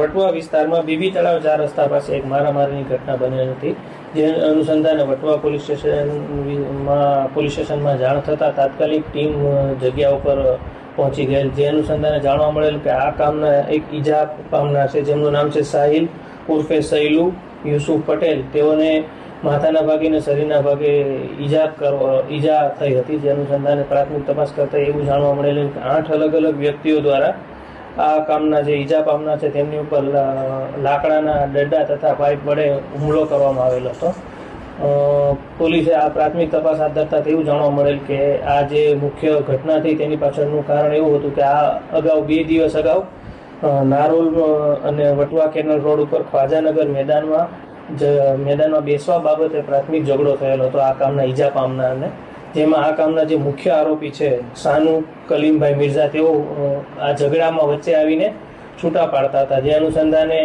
વટવા વિસ્તારમાં બીબી તળાવ 4 રસ્તા પાસે એક મારામારીની ઘટના બનેલી હતી, જે અનુસંધાને વટવા પોલીસ સ્ટેશનમાં જાણ થતાં તાત્કાલિક ટીમ જગ્યા ઉપર પહોંચી ગયેલ, જે અનુસંધાને જાણવા મળેલ કે આ કામના એક ઈજા પામનાર છે, જેમનું નામ છે સાહિલ ઉર્ફે સૈલુ યુસુફ પટેલ. તેઓને માથાના ભાગે અને શરીરના ભાગે ઈજા થઈ હતી, જે અનુસંધાને પ્રાથમિક તપાસ કરતા એવું જાણવા મળેલું કે 8 અલગ અલગ વ્યક્તિઓ દ્વારા આ કામના જે ઈજા પામનાર છે તેમની ઉપર લાકડાના ડંડા તથા પાઇપ વડે હુમલો કરવામાં આવેલો હતો. પોલીસે આ પ્રાથમિક તપાસ હાથ ધરતા એવું જાણવા મળેલ કે આ જે મુખ્ય ઘટના થઈ તેની પાછળનું કારણ એવું હતું કે આ અગાઉ 2 દિવસ અગાઉ નારોલ અને વટવા કેનલ રોડ ઉપર ખ્વાજાનગર મેદાનમાં બેસવા બાબતે પ્રાથમિક ઝઘડો થયેલો હતો આ કામના ઈજા પામનારને, જેમાં આ કામના જે મુખ્ય આરોપી છે સાનુ કલીમભાઈ મિર્ઝા, તેઓ આ ઝઘડામાં વચ્ચે આવીને છૂટા પાડતા હતા, જે અનુસંધાને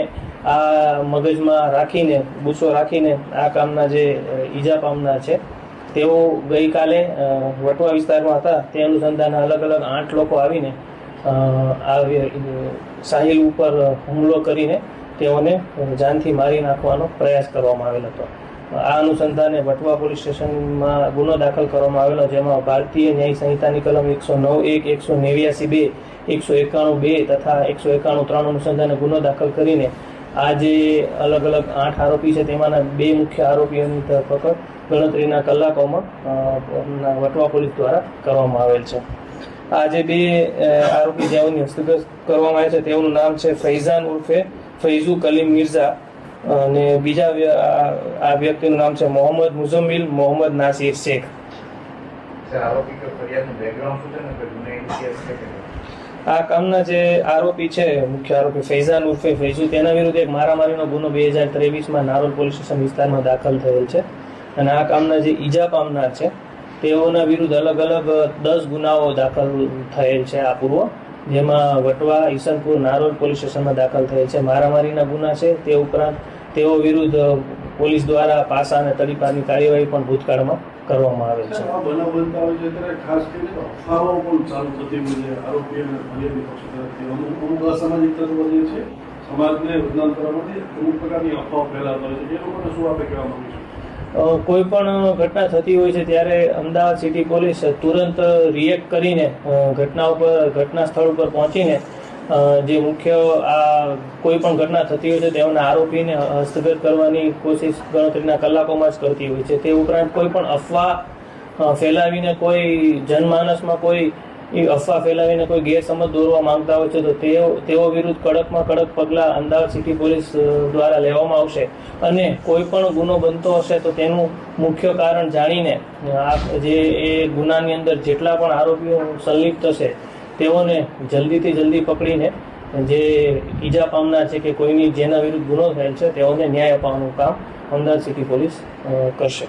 આ મગજમાં રાખીને ગુસ્સો રાખીને આ કામના જે ઈજા પામનાર છે તેઓ ગઈકાલે વટવા વિસ્તારમાં હતા, તે અનુસંધાને અલગ અલગ 8 લોકો આવીને સાહિલ ઉપર હુમલો કરીને તેઓને જાનથી મારી નાખવાનો પ્રયાસ કરવામાં આવેલો હતો. આ અનુસંધાને વટવા પોલીસ સ્ટેશનમાં ગુનો દાખલ કરવામાં આવેલો, જેમાં ભારતીય ન્યાય સંહિતાની કલમ 109(1), 189(2), 191(2) તથા 191(3) અનુસંધાને ગુનો દાખલ કરીને આ જે અલગ અલગ 8 આરોપી છે તેમાંના 2 મુખ્ય આરોપીઓની ધરપકડ ગણતરીના કલાકોમાં વટવા પોલીસ દ્વારા કરવામાં આવેલ છે. આ જે 2 આરોપી જેઓની હસ્તગત કરવામાં આવે છે તેઓનું નામ છે ફૈઝાન ઉર્ફે ફૈઝુ કલીમ મિર્ઝા અને બીજા આ વ્યક્તિનું નામ છે મોહમ્મદ મુઝમ્મિલ મોહમ્મદ નાસિર શેખ. આ કામના જે આરોપી છે મુખ્ય આરોપી ફૈઝાન ઉર્ફે ફૈઝુ, તેના વિરુદ્ધ એક મારામારીનો ગુનો 2023માં નારોલ પોલીસ સ્ટેશન વિસ્તારમાં દાખલ થયેલ છે અને આ કામના જે ઈજા પામનાર છે તેઓના વિરુદ્ધ અલગ અલગ 10 ગુનાઓ દાખલ થયેલ છે આ પૂર્વ, જેમાં વટવા, ઈસનપુર, નારોલ પોલીસ સ્ટેશનમાં દાખલ થયેલ છે. મારામારીના ગુના છે, તે ઉપરાંત તેઓ વિરુદ્ધ પોલીસ દ્વારા પાસા અને તડીપારની કાર્યવાહી પણ ભૂતકાળમાં કરવામાં આવેલ છે. કોઈ પણ ઘટના થતી હોય છે ત્યારે અમદાવાદ સિટી પોલીસ તુરંત રિએક્ટ કરીને ઘટના સ્થળ ઉપર પહોંચીને જે મુખ્ય આ કોઈ પણ ઘટના થતી હોય છે તેઓના આરોપીને હસ્તગત કરવાની કોશિશ ગણતરીના કલાકોમાં જ કરતી હોય છે. તે ઉપરાંત કોઈ પણ અફવા ફેલાવીને કોઈ જનમાનસમાં કોઈ અફવા ફેલાવીને કોઈ ગેરસમજ દોરવા માંગતા હોય છે તો તેઓ વિરુદ્ધ કડકમાં કડક પગલાં અમદાવાદ સિટી પોલીસ દ્વારા લેવામાં આવશે અને કોઈ પણ ગુનો બનતો હશે તો તેનું મુખ્ય કારણ જાણીને જે એ ગુનાની અંદર જેટલા પણ આરોપીઓ સંલિપ્ત હશે તેઓને જલ્દીથી જલ્દી પકડીને જે ઈજા પામનાર છે કે કોઈની જેના વિરુદ્ધ ગુનો થયેલ છે તેઓને ન્યાય અપાવવાનું કામ અમદાવાદ સિટી પોલીસ કરશે.